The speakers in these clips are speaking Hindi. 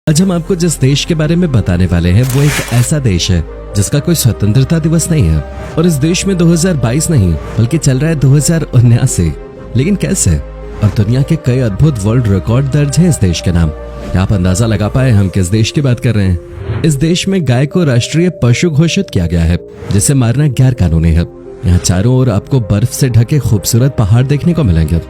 आज हम आपको जिस देश के बारे में बताने वाले हैं वो एक ऐसा देश है जिसका कोई स्वतंत्रता दिवस नहीं है और इस देश में 2022 नहीं बल्कि चल रहा है 2079। लेकिन कैसे? और दुनिया के कई अद्भुत वर्ल्ड रिकॉर्ड दर्ज हैं इस देश के नाम। क्या आप अंदाजा लगा पाए हम किस देश की बात कर रहे हैं? इस देश में गाय को राष्ट्रीय पशु घोषित किया गया है, जिसे मारना गैर कानूनी है। यहाँ चारों ओर आपको बर्फ से ढके खूबसूरत पहाड़ देखने को मिलेंगे।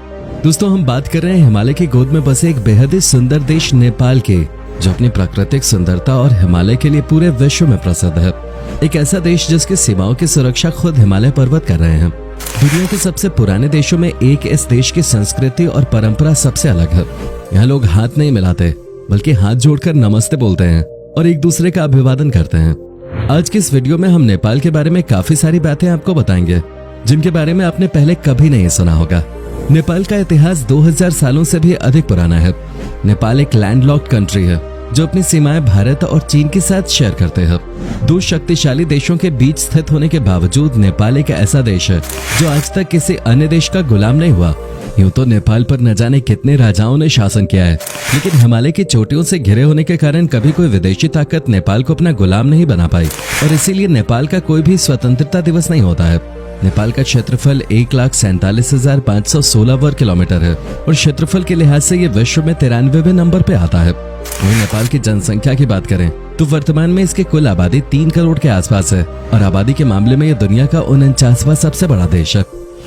दोस्तों, हम बात कर रहे हैं हिमालय की गोद में बसे एक बेहद ही सुंदर देश नेपाल के, जो अपनी प्राकृतिक सुंदरता और हिमालय के लिए पूरे विश्व में प्रसिद्ध है। एक ऐसा देश जिसकी सीमाओं की सुरक्षा खुद हिमालय पर्वत कर रहे हैं। दुनिया के सबसे पुराने देशों में एक इस देश की संस्कृति और परंपरा सबसे अलग है। यहाँ लोग हाथ नहीं मिलाते बल्कि हाथ जोड़कर नमस्ते बोलते हैं और एक दूसरे का अभिवादन करते हैं। आज की इस वीडियो में हम नेपाल के बारे में काफी सारी बातें आपको बताएंगे जिनके बारे में आपने पहले कभी नहीं सुना होगा। नेपाल का इतिहास 2000 सालों से भी अधिक पुराना है। नेपाल एक लैंडलॉक्ड कंट्री है जो अपनी सीमाएं भारत और चीन के साथ शेयर करते हैं। दो शक्तिशाली देशों के बीच स्थित होने के बावजूद नेपाल एक ऐसा देश है जो आज तक किसी अन्य देश का गुलाम नहीं हुआ। यूं तो नेपाल पर न जाने कितने राजाओं ने शासन किया है, लेकिन हिमालय की चोटियों से घिरे होने के कारण कभी कोई विदेशी ताकत नेपाल को अपना गुलाम नहीं बना पाई और इसीलिए नेपाल का कोई भी स्वतंत्रता दिवस नहीं होता है। नेपाल का क्षेत्रफल 1,47,516 वर्ग किलोमीटर है और क्षेत्रफल के लिहाज से ये विश्व में 93वें नंबर पे आता है। वहीं नेपाल की जनसंख्या की बात करें तो वर्तमान में इसकी कुल आबादी 3 करोड़ के आसपास है और आबादी के मामले में ये दुनिया का 49वां सबसे बड़ा देश है।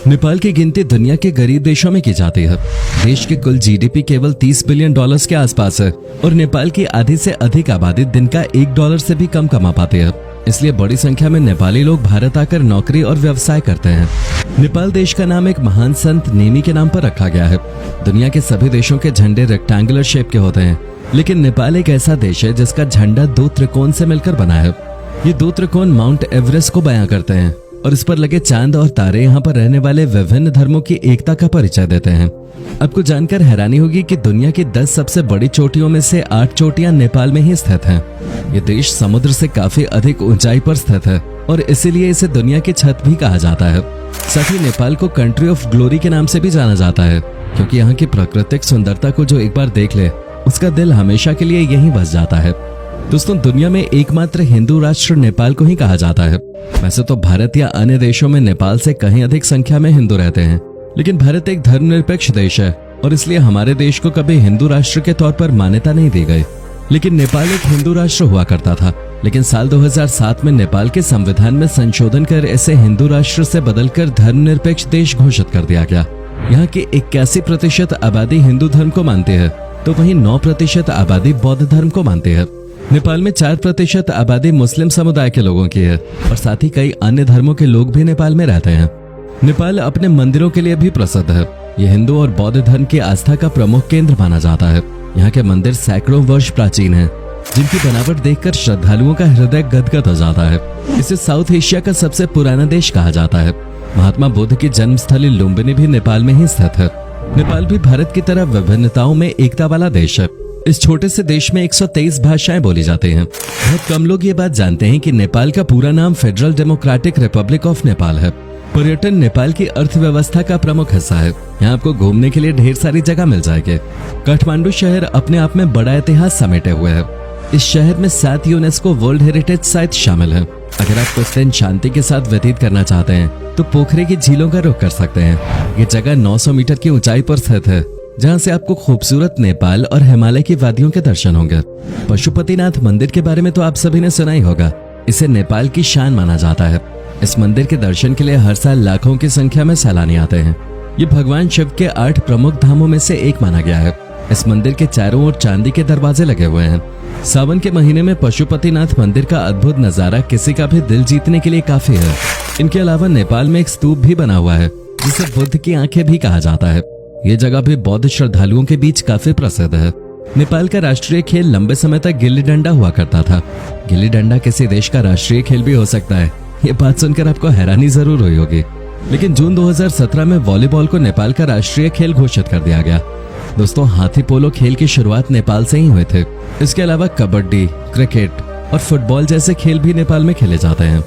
नेपाल की गिनती दुनिया के गरीब देशों में की जाती है। देश की कुल जीडीपी केवल $30 बिलियन के आसपास है और नेपाल की आधी से अधिक आबादी दिन का $1 से भी कम कमा पाती है। इसलिए बड़ी संख्या में नेपाली लोग भारत आकर नौकरी और व्यवसाय करते हैं। नेपाल देश का नाम एक महान संत नेमी के नाम पर रखा गया है। दुनिया के सभी देशों के झंडे रेक्टेंगुलर शेप के होते हैं, लेकिन नेपाल एक ऐसा देश है जिसका झंडा 2 त्रिकोण से मिलकर बना है। ये 2 त्रिकोण माउंट एवरेस्ट को बयां करते हैं और इस पर लगे चांद और तारे यहाँ पर रहने वाले विभिन्न धर्मों की एकता का परिचय देते हैं। आपको जानकर हैरानी होगी कि दुनिया की 10 सबसे बड़ी चोटियों में से 8 चोटियां नेपाल में ही स्थित हैं। ये देश समुद्र से काफी अधिक ऊंचाई पर स्थित है और इसीलिए इसे दुनिया की छत भी कहा जाता है। साथ ही नेपाल को कंट्री ऑफ ग्लोरी के नाम से भी जाना जाता है, क्योंकि यहाँ की प्राकृतिक सुंदरता को जो एक बार देख ले उसका दिल हमेशा के लिए यहीं बस जाता है। दोस्तों, दुनिया में एकमात्र हिंदू राष्ट्र नेपाल को ही कहा जाता है। वैसे तो भारत या अन्य देशों में नेपाल से कहीं अधिक संख्या में हिंदू रहते हैं, लेकिन भारत एक धर्मनिरपेक्ष देश है और इसलिए हमारे देश को कभी हिंदू राष्ट्र के तौर पर मान्यता नहीं दी गई। लेकिन नेपाल एक हिंदू राष्ट्र हुआ करता था, लेकिन साल 2007 में नेपाल के संविधान में संशोधन कर इसे हिंदू राष्ट्र से बदलकर धर्मनिरपेक्ष देश घोषित कर दिया गया। यहाँ की 81% आबादी हिंदू धर्म को मानती है, तो वहीं 9% आबादी बौद्ध धर्म को मानती है। नेपाल में 4% आबादी मुस्लिम समुदाय के लोगों की है और साथ ही कई अन्य धर्मों के लोग भी नेपाल में रहते हैं। नेपाल अपने मंदिरों के लिए भी प्रसिद्ध है। ये हिंदू और बौद्ध धर्म की आस्था का प्रमुख केंद्र माना जाता है। यहाँ के मंदिर सैकड़ों वर्ष प्राचीन हैं, जिनकी बनावट देखकर श्रद्धालुओं का हृदय गदगद हो जाता है। इसे साउथ एशिया का सबसे पुराना देश कहा जाता है। महात्मा बुद्ध की जन्मस्थली लुम्बिनी भी नेपाल में ही स्थित है। नेपाल भी भारत की तरह विभिन्नताओं में एकता वाला देश है। इस छोटे से देश में 123 भाषाएं बोली जाती हैं। बहुत कम लोग ये बात जानते हैं कि नेपाल का पूरा नाम federal democratic Republic of Nepal है। पर्यटन नेपाल की अर्थव्यवस्था का प्रमुख हिस्सा है। यहाँ आपको घूमने के लिए ढेर सारी जगह मिल जाएगी। काठमांडू शहर अपने आप में बड़ा इतिहास समेटे हुए है। इस शहर में 7 यूनेस्को वर्ल्ड हेरिटेज साइट शामिल है। अगर आप कुछ दिन शांति के साथ व्यतीत करना चाहते हैं तो पोखरे की झीलों का रुख कर सकते हैं। ये जगह 900 मीटर की ऊंचाई पर स्थित है, जहाँ से आपको खूबसूरत नेपाल और हिमालय की वादियों के दर्शन होंगे। पशुपतिनाथ मंदिर के बारे में तो आप सभी ने सुना ही होगा। इसे नेपाल की शान माना जाता है। इस मंदिर के दर्शन के लिए हर साल लाखों की संख्या में सैलानी आते हैं। ये भगवान शिव के 8 प्रमुख धामों में से एक माना गया है। इस मंदिर के चारों ओर चांदी के दरवाजे लगे हुए हैं। सावन के महीने में पशुपतिनाथ मंदिर का अद्भुत नजारा किसी का भी दिल जीतने के लिए काफी है। इनके अलावा नेपाल में एक स्तूप भी बना हुआ है, जिसे बुद्ध की आंखें भी कहा जाता है। ये जगह भी बौद्ध श्रद्धालुओं के बीच काफी प्रसिद्ध है। नेपाल का राष्ट्रीय खेल लंबे समय तक गिल्ली डंडा हुआ करता था। गिल्ली डंडा किसी देश का राष्ट्रीय खेल भी हो सकता है, ये बात सुनकर आपको हैरानी जरूर हुई होगी। लेकिन जून 2017 में वॉलीबॉल को नेपाल का राष्ट्रीय खेल घोषित कर दिया गया। दोस्तों, हाथी पोलो खेल की शुरुआत नेपाल से ही हुए थे। इसके अलावा कबड्डी, क्रिकेट और फुटबॉल जैसे खेल भी नेपाल में खेले जाते हैं।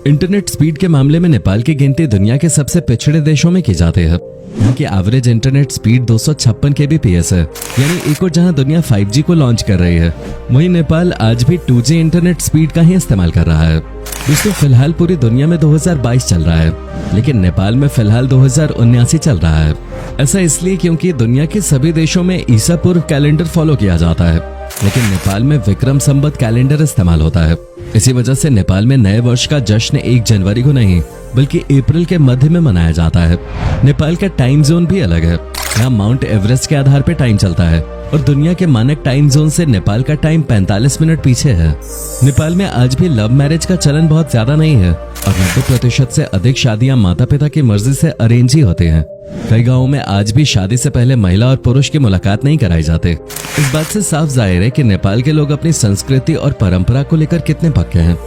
इंटरनेट स्पीड के मामले में नेपाल की गिनती दुनिया के सबसे पिछड़े देशों में की जाती है। यहाँ की एवरेज इंटरनेट स्पीड 256 kbps है, यानी एक और जहाँ दुनिया 5G को लॉन्च कर रही है, वहीं नेपाल आज भी 2G इंटरनेट स्पीड का ही इस्तेमाल कर रहा है। दोस्तों, फिलहाल पूरी दुनिया में 2022 चल रहा है, लेकिन नेपाल में फिलहाल 2079 चल रहा है। ऐसा इसलिए क्योंकि दुनिया के सभी देशों में ईसा पूर्व कैलेंडर फॉलो किया जाता है, लेकिन नेपाल में विक्रम संवत कैलेंडर इस्तेमाल होता है। इसी वजह से नेपाल में नए वर्ष का जश्न 1 जनवरी को नहीं बल्कि अप्रैल के मध्य में मनाया जाता है। नेपाल का टाइम जोन भी अलग है। यहाँ माउंट एवरेस्ट के आधार पर टाइम चलता है और दुनिया के मानक टाइम जोन से नेपाल का टाइम 45 मिनट पीछे है। नेपाल में आज भी लव मैरिज का चलन बहुत ज्यादा नहीं है और 90% से अधिक शादियां माता पिता की मर्जी से अरेंज ही होते हैं। कई गांवों में आज भी शादी से पहले महिला और पुरुष की मुलाकात नहीं कराई जाती। इस बात से साफ जाहिर है कि नेपाल के लोग अपनी संस्कृति और परंपरा को लेकर कितने पक्के हैं।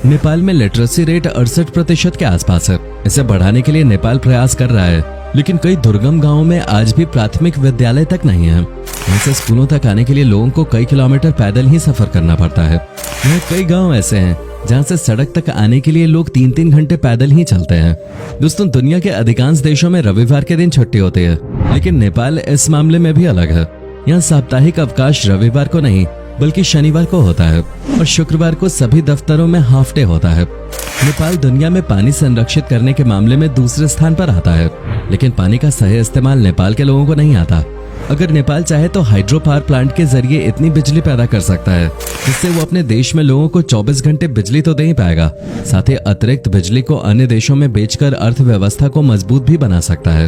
नेपाल में लिटरेसी रेट 68% के आसपास है। इसे बढ़ाने के लिए नेपाल प्रयास कर रहा है, लेकिन कई दुर्गम गांवों में आज भी प्राथमिक विद्यालय तक नहीं है। यहाँ से स्कूलों तक आने के लिए लोगों को कई किलोमीटर पैदल ही सफर करना पड़ता है। यहाँ कई गांव ऐसे हैं जहाँ से सड़क तक आने के लिए लोग 3-3 घंटे पैदल ही चलते हैं। दोस्तों, दुनिया के अधिकांश देशों में रविवार के दिन छुट्टी होती है, लेकिन नेपाल इस मामले में भी अलग है। यहाँ साप्ताहिक अवकाश रविवार को नहीं बल्कि शनिवार को होता है और शुक्रवार को सभी दफ्तरों में हाफ डे होता है। नेपाल दुनिया में पानी संरक्षित करने के मामले में दूसरे स्थान पर आता है, लेकिन पानी का सही इस्तेमाल नेपाल के लोगों को नहीं आता। अगर नेपाल चाहे तो हाइड्रो पावर प्लांट के जरिए इतनी बिजली पैदा कर सकता है जिससे वो अपने देश में लोगों को 24 घंटे बिजली तो दे ही पाएगा, साथ ही अतिरिक्त बिजली को अन्य देशों में बेचकर अर्थव्यवस्था को मजबूत भी बना सकता है।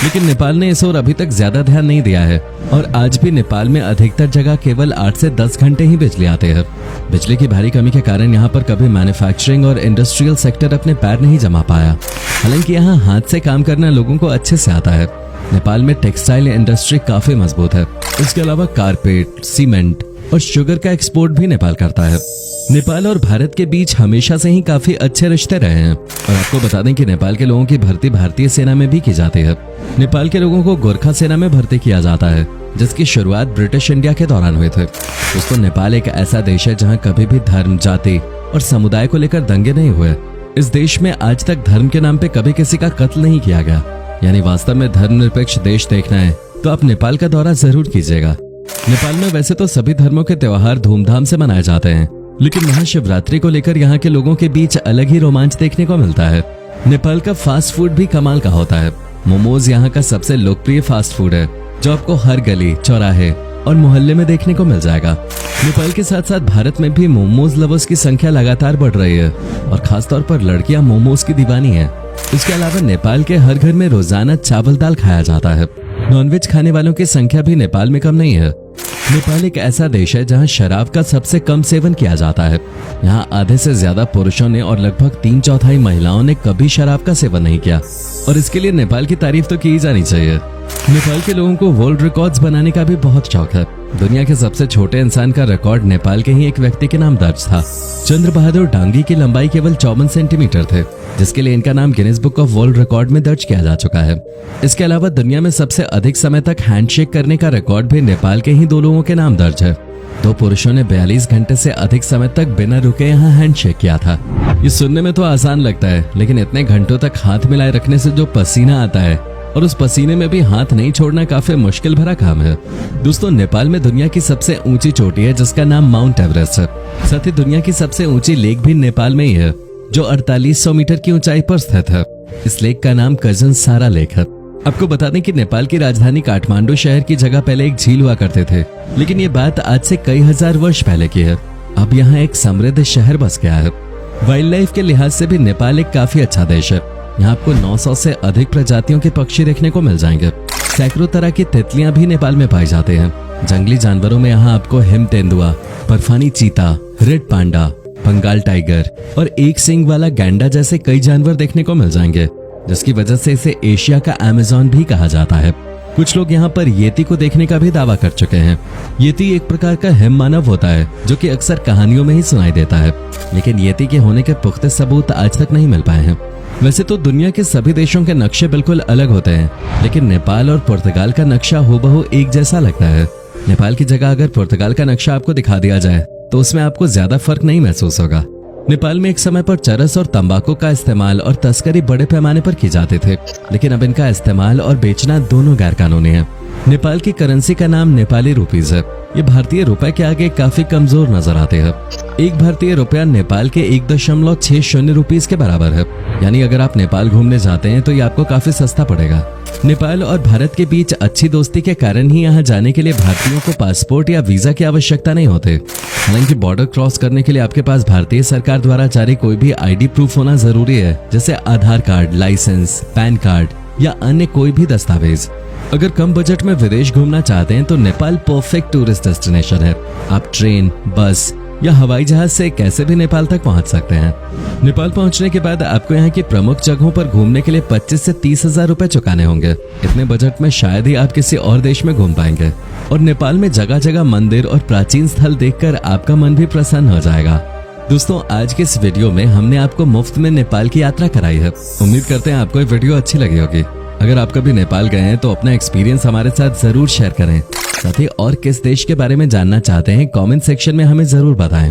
लेकिन नेपाल ने इस ओर अभी तक ज्यादा ध्यान नहीं दिया है और आज भी नेपाल में अधिकतर जगह केवल 8 से 10 घंटे ही बिजली आते हैं। बिजली की भारी कमी के कारण यहाँ पर कभी मैन्युफैक्चरिंग और इंडस्ट्रियल सेक्टर अपने पैर नहीं जमा पाया। हालांकि यहाँ हाथ से काम करना लोगों को अच्छे से आता है। नेपाल में टेक्सटाइल इंडस्ट्री काफी मजबूत है। इसके अलावा कारपेट, सीमेंट और शुगर का एक्सपोर्ट भी नेपाल करता है। नेपाल और भारत के बीच हमेशा से ही काफी अच्छे रिश्ते रहे हैं और आपको बता दें कि नेपाल के लोगों की भर्ती भारतीय सेना में भी की जाती है। नेपाल के लोगों को गोरखा सेना में भर्ती किया जाता है, जिसकी शुरुआत ब्रिटिश इंडिया के दौरान हुए थे। दोस्तों, नेपाल एक ऐसा देश है जहाँ कभी भी धर्म, जाति और समुदाय को लेकर दंगे नहीं हुए। इस देश में आज तक धर्म के नाम पे कभी किसी का कत्ल नहीं किया गया। यानी वास्तव में धर्मनिरपेक्ष देश देखना है तो आप नेपाल का दौरा जरूर कीजिएगा। नेपाल में वैसे तो सभी धर्मों के त्योहार धूमधाम से मनाए जाते हैं, लेकिन महाशिवरात्रि को लेकर यहाँ के लोगों के बीच अलग ही रोमांच देखने को मिलता है। नेपाल का फास्ट फूड भी कमाल का होता है। मोमोज यहाँ का सबसे लोकप्रिय फास्ट फूड है, जो आपको हर गली, चौराहे और मोहल्ले में देखने को मिल जाएगा। नेपाल के साथ साथ भारत में भी मोमोज लवर्स की संख्या लगातार बढ़ रही है और खासतौर पर लड़कियां मोमोज की दीवानी है। इसके अलावा नेपाल के हर घर में रोजाना चावल दाल खाया जाता है। नॉनवेज खाने वालों की संख्या भी नेपाल में कम नहीं है। नेपाल एक ऐसा देश है जहां शराब का सबसे कम सेवन किया जाता है। यहां आधे से ज्यादा पुरुषों ने और लगभग 3/4 महिलाओं ने कभी शराब का सेवन नहीं किया और इसके लिए नेपाल की तारीफ तो की ही जानी चाहिए। नेपाल के लोगों को वर्ल्ड रिकॉर्ड्स बनाने का भी बहुत शौक है। दुनिया के सबसे छोटे इंसान का रिकॉर्ड नेपाल के ही एक व्यक्ति के नाम दर्ज था। चंद्र बहादुर डांगी की लंबाई केवल 54 सेंटीमीटर थे, जिसके लिए इनका नाम Guinness book of world record में दर्ज किया जा चुका है। इसके अलावा दुनिया में सबसे अधिक समय तक हैंडशेक करने का रिकॉर्ड भी नेपाल के ही 2 लोगों के नाम दर्ज है। 2 पुरुषों ने 42 घंटे से अधिक समय तक बिना रुके यहाँ हैंडशेक किया था। ये सुनने में तो आसान लगता है, लेकिन इतने घंटों तक हाथ मिलाए रखने से जो पसीना आता है और उस पसीने में भी हाथ नहीं छोड़ना काफी मुश्किल भरा काम है। दोस्तों, नेपाल में दुनिया की सबसे ऊंची चोटी है जिसका नाम माउंट एवरेस्ट है। साथ ही दुनिया की सबसे ऊंची लेक भी नेपाल में ही है, जो 4800 मीटर की ऊंचाई पर स्थित है। इस लेक का नाम कजन सारा लेक है। आपको बता दें कि नेपाल की राजधानी काठमांडू शहर की जगह पहले एक झील हुआ करते थे, लेकिन ये बात आज से कई हजार वर्ष पहले की है। अब यहाँ एक समृद्ध शहर बस गया है। वाइल्ड लाइफ के लिहाज से भी नेपाल एक काफी अच्छा देश है। यहाँ आपको 900 से अधिक प्रजातियों के पक्षी देखने को मिल जाएंगे। सैकड़ों तरह की तितलियां भी नेपाल में पाई जाते हैं। जंगली जानवरों में यहाँ आपको हिम तेंदुआ, बर्फानी चीता, रेड पांडा, बंगाल टाइगर और एक सींग वाला गैंडा जैसे कई जानवर देखने को मिल जाएंगे, जिसकी वजह से इसे एशिया का अमेज़न भी कहा जाता है। कुछ लोग यहाँ पर येती को देखने का भी दावा कर चुके हैं। येती एक प्रकार का हिम मानव होता है जो कि अक्सर कहानियों में ही सुनाई देता है, लेकिन येती के होने के पुख्ते सबूत आज तक नहीं मिल पाए हैं। वैसे तो दुनिया के सभी देशों के नक्शे बिल्कुल अलग होते हैं, लेकिन नेपाल और पुर्तगाल का नक्शा हूबहू एक जैसा लगता है। नेपाल की जगह अगर पुर्तगाल का नक्शा आपको दिखा दिया जाए तो उसमें आपको ज्यादा फर्क नहीं महसूस होगा। नेपाल में एक समय पर चरस और तंबाकू का इस्तेमाल और तस्करी बड़े पैमाने पर की जाते थे, लेकिन अब इनका इस्तेमाल और बेचना दोनों गैरकानूनी है। नेपाल की करेंसी का नाम नेपाली रुपीज है। ये भारतीय रुपए के आगे काफी कमजोर नजर आते हैं। एक भारतीय रुपया नेपाल के 1.60 रुपीज के बराबर है। यानी अगर आप नेपाल घूमने जाते हैं तो ये आपको काफी सस्ता पड़ेगा। नेपाल और भारत के बीच अच्छी दोस्ती के कारण ही यहाँ जाने के लिए भारतीयों को पासपोर्ट या वीजा की आवश्यकता नहीं होती। हालांकि बॉर्डर क्रॉस करने के लिए आपके पास भारतीय सरकार द्वारा जारी कोई भी आईडी प्रूफ होना जरूरी है, जैसे आधार कार्ड, लाइसेंस, पैन कार्ड या अन्य कोई भी दस्तावेज। अगर कम बजट में विदेश घूमना चाहते हैं तो नेपाल परफेक्ट टूरिस्ट डेस्टिनेशन है। आप ट्रेन, बस या हवाई जहाज से कैसे भी नेपाल तक पहुंच सकते हैं। नेपाल पहुंचने के बाद आपको यहाँ की प्रमुख जगहों पर घूमने के लिए 25 से 30 हजार रुपए चुकाने होंगे। इतने बजट में शायद ही आप किसी और देश में घूम पाएंगे। और नेपाल में जगह जगह मंदिर और प्राचीन स्थल देखकर आपका मन भी प्रसन्न हो जाएगा। दोस्तों, आज के इस वीडियो में हमने आपको मुफ्त में नेपाल की यात्रा कराई है। उम्मीद करते हैं आपको ये वीडियो अच्छी लगी होगी। अगर आप कभी नेपाल गए हैं तो अपना एक्सपीरियंस हमारे साथ जरूर शेयर करें। साथ ही और किस देश के बारे में जानना चाहते हैं कमेंट सेक्शन में हमें जरूर बताएं।